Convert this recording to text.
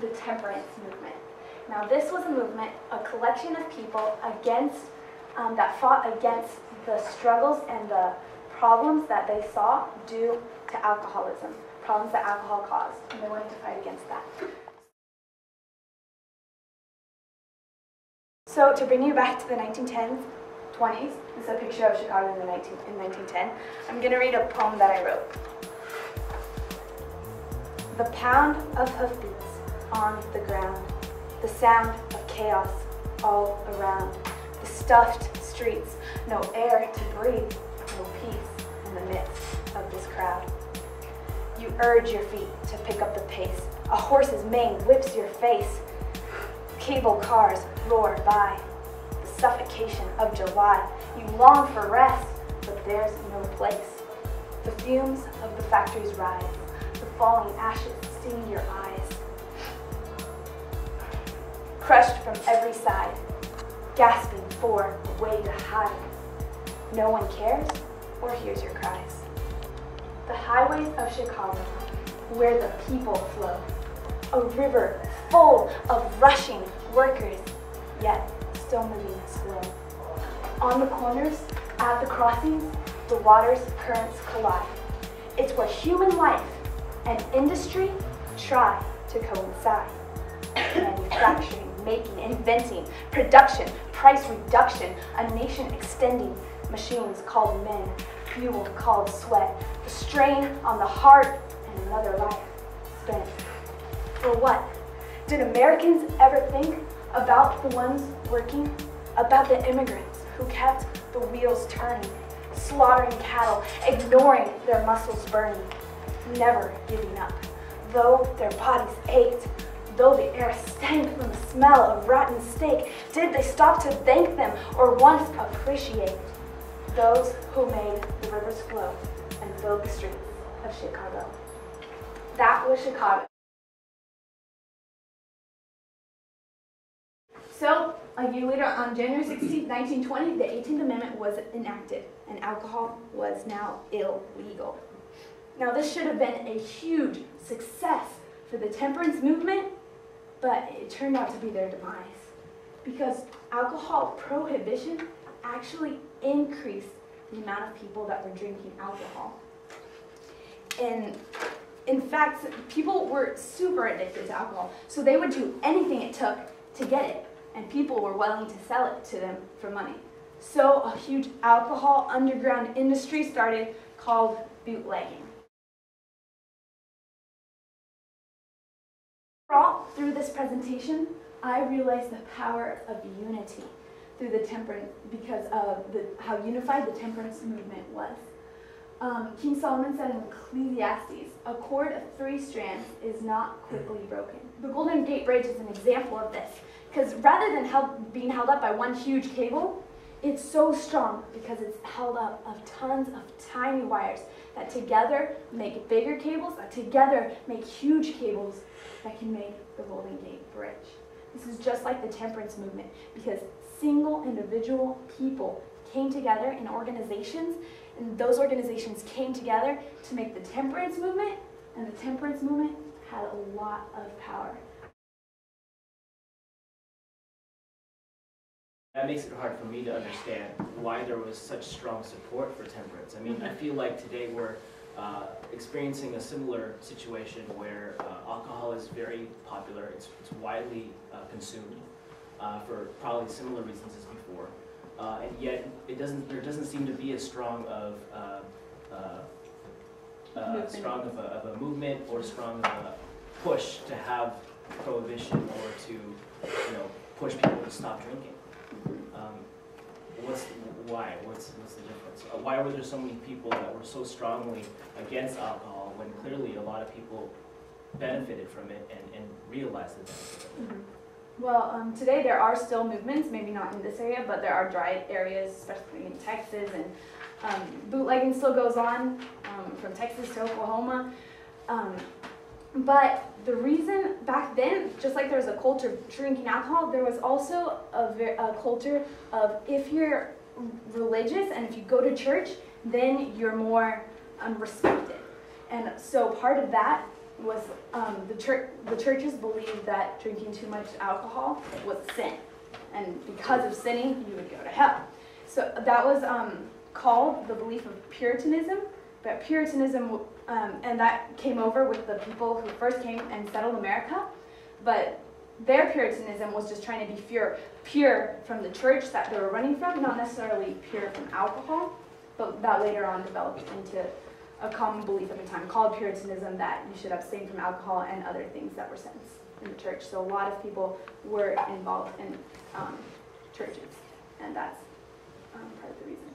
the temperance movement. Now this was a movement, a collection of people against, that fought against the struggles and the problems that they saw due to alcoholism, problems that alcohol caused, and they wanted to fight against that. So to bring you back to the 1910s, 20s, this is a picture of Chicago in 1910. I'm going to read a poem that I wrote. The pound of hoofbeats on the ground, the sound of chaos all around, the stuffed streets, no air to breathe, no peace in the midst of this crowd. You urge your feet to pick up the pace, a horse's mane whips your face, cable cars roar by, the suffocation of July. You long for rest, but there's no place. The fumes of the factories rise, the falling ashes sting your eyes. Crushed from every side, gasping for a way to hide. No one cares or hears your cries. The highways of Chicago, where the people flow, a river full of rushing workers, yet still moving slow. On the corners, at the crossings, the water's currents collide. It's where human life and industry try to coincide. Manufacturing, making, inventing, production, price reduction, a nation extending, machines called men, fuel called sweat, the strain on the heart, and another life spent. For what? Did Americans ever think about the ones working? About the immigrants who kept the wheels turning, slaughtering cattle, ignoring their muscles burning, never giving up. Though their bodies ached, though the air stank from the smell of rotten steak, did they stop to thank them or once appreciate those who made the rivers flow and filled the streets of Chicago? That was Chicago. So, a year later, on January 16, 1920, the 18th Amendment was enacted, and alcohol was now illegal. Now, this should have been a huge success for the temperance movement, but it turned out to be their demise, because alcohol prohibition actually increased the amount of people that were drinking alcohol. And in fact, people were super addicted to alcohol, so they would do anything it took to get it, and people were willing to sell it to them for money. So a huge alcohol underground industry started called bootlegging. All through this presentation, I realized the power of unity through the temperance, because of how unified the temperance movement was. King Solomon said in Ecclesiastes, a cord of 3 strands is not quickly broken. The Golden Gate Bridge is an example of this, because rather than being held up by one huge cable, it's so strong because it's held up of tons of tiny wires that together make bigger cables, that together make huge cables that can make the Golden Gate Bridge. This is just like the temperance movement, because single individual people came together in organizations, and those organizations came together to make the temperance movement, and the temperance movement had a lot of power. That makes it hard for me to understand why there was such strong support for temperance. I mean, I feel like today we're experiencing a similar situation where alcohol is very popular. It's widely consumed for probably similar reasons as before, and yet there doesn't seem to be as strong of a movement or strong of a push to have prohibition or to push people to stop drinking. What's the difference? Why were there so many people that were so strongly against alcohol when clearly a lot of people benefited from it and realized the benefit of it? Well, today there are still movements, maybe not in this area, but there are dry areas, especially in Texas, and bootlegging still goes on from Texas to Oklahoma. But the reason back then, just like there was a culture of drinking alcohol, there was also a culture of, if you're religious and if you go to church, then you're more respected. And so part of that was the churches believed that drinking too much alcohol was a sin, and because of sinning, you would go to hell. So that was called the belief of Puritanism. But Puritanism, and that came over with the people who first came and settled America. But their Puritanism was just trying to be pure from the church that they were running from, not necessarily pure from alcohol, but that later on developed into a common belief at the time called Puritanism, that you should abstain from alcohol and other things that were sins in the church. So a lot of people were involved in churches, and that's part of the reason.